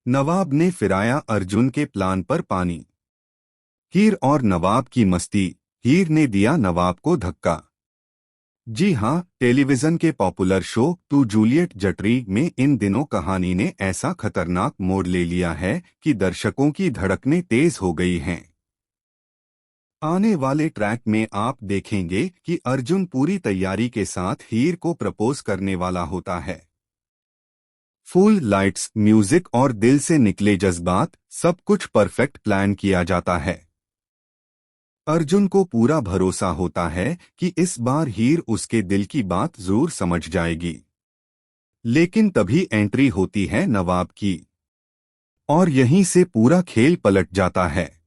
नवाब ने फिराया अर्जुन के प्लान पर पानी। हीर और नवाब की मस्ती। हीर ने दिया नवाब को धक्का। जी हाँ, टेलीविजन के पॉपुलर शो टू जूलियट जटरी में इन दिनों कहानी ने ऐसा खतरनाक मोड़ ले लिया है कि दर्शकों की धड़कनें तेज हो गई हैं। आने वाले ट्रैक में आप देखेंगे कि अर्जुन पूरी तैयारी के साथ हीर को प्रपोज करने वाला होता है। फुल लाइट्स, म्यूजिक और दिल से निकले जज्बात, सब कुछ परफेक्ट प्लान किया जाता है। अर्जुन को पूरा भरोसा होता है कि इस बार हीर उसके दिल की बात जरूर समझ जाएगी। लेकिन तभी एंट्री होती है नवाब की, और यहीं से पूरा खेल पलट जाता है।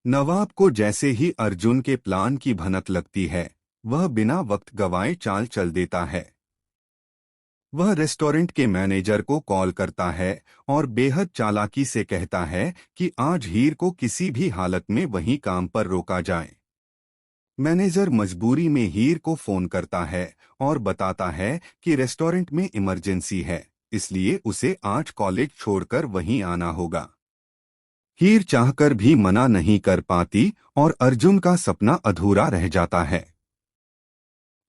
नवाब को जैसे ही अर्जुन के प्लान की भनक लगती है, वह बिना वक्त गवाए चाल चल देता है। वह रेस्टोरेंट के मैनेजर को कॉल करता है और बेहद चालाकी से कहता है कि आज हीर को किसी भी हालत में वहीं काम पर रोका जाए। मैनेजर मजबूरी में हीर को फोन करता है और बताता है कि रेस्टोरेंट में इमरजेंसी है, इसलिए उसे आज कॉलेज छोड़कर वहीं आना होगा। हीर चाहकर भी मना नहीं कर पाती और अर्जुन का सपना अधूरा रह जाता है।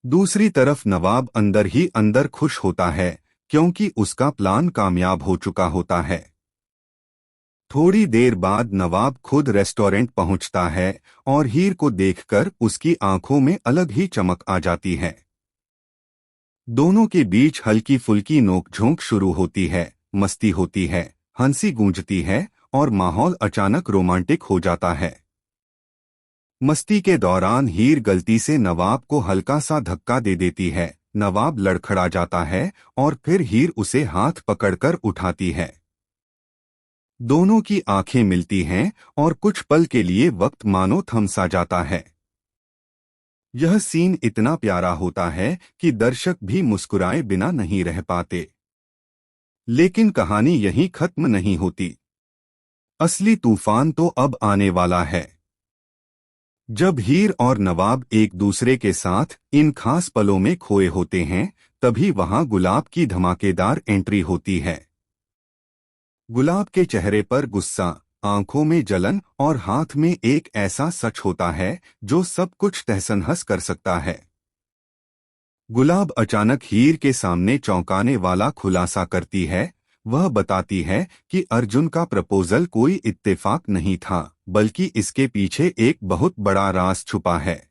दूसरी तरफ नवाब अंदर ही अंदर खुश होता है, क्योंकि उसका प्लान कामयाब हो चुका होता है। थोड़ी देर बाद नवाब खुद रेस्टोरेंट पहुंचता है और हीर को देखकर उसकी आंखों में अलग ही चमक आ जाती है। दोनों के बीच हल्की फुल्की नोकझोंक शुरू होती है, मस्ती होती है, हंसी गूंजती है और माहौल अचानक रोमांटिक हो जाता है। मस्ती के दौरान हीर गलती से नवाब को हल्का सा धक्का दे देती है। नवाब लड़खड़ा जाता है और फिर हीर उसे हाथ पकड़कर उठाती है। दोनों की आंखें मिलती हैं और कुछ पल के लिए वक्त मानो थम सा जाता है। यह सीन इतना प्यारा होता है कि दर्शक भी मुस्कुराए बिना नहीं रह पाते। लेकिन कहानी यहीं खत्म नहीं होती। असली तूफान तो अब आने वाला है। जब हीर और नवाब एक दूसरे के साथ इन खास पलों में खोए होते हैं, तभी वहां गुलाब की धमाकेदार एंट्री होती है। गुलाब के चेहरे पर गुस्सा, आंखों में जलन और हाथ में एक ऐसा सच होता है जो सब कुछ तहस-नहस कर सकता है। गुलाब अचानक हीर के सामने चौंकाने वाला खुलासा करती है। वह बताती है कि अर्जुन का प्रपोजल कोई इत्तेफाक नहीं था, बल्कि इसके पीछे एक बहुत बड़ा राज छुपा है।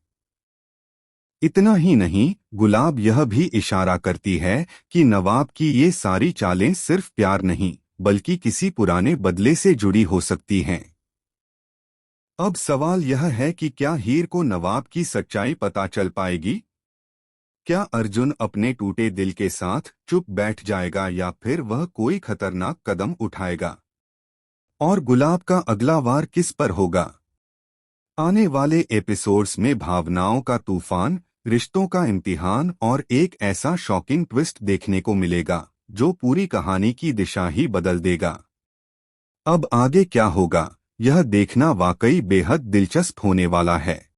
इतना ही नहीं, गुलाब यह भी इशारा करती है कि नवाब की ये सारी चालें सिर्फ प्यार नहीं, बल्कि किसी पुराने बदले से जुड़ी हो सकती हैं। अब सवाल यह है कि क्या हीर को नवाब की सच्चाई पता चल पाएगी? क्या अर्जुन अपने टूटे दिल के साथ चुप बैठ जाएगा या फिर वह कोई खतरनाक कदम उठाएगा? और गुलाब का अगला वार किस पर होगा? आने वाले एपिसोड्स में भावनाओं का तूफान, रिश्तों का इम्तिहान और एक ऐसा शॉकिंग ट्विस्ट देखने को मिलेगा जो पूरी कहानी की दिशा ही बदल देगा। अब आगे क्या होगा, यह देखना वाकई बेहद दिलचस्प होने वाला है।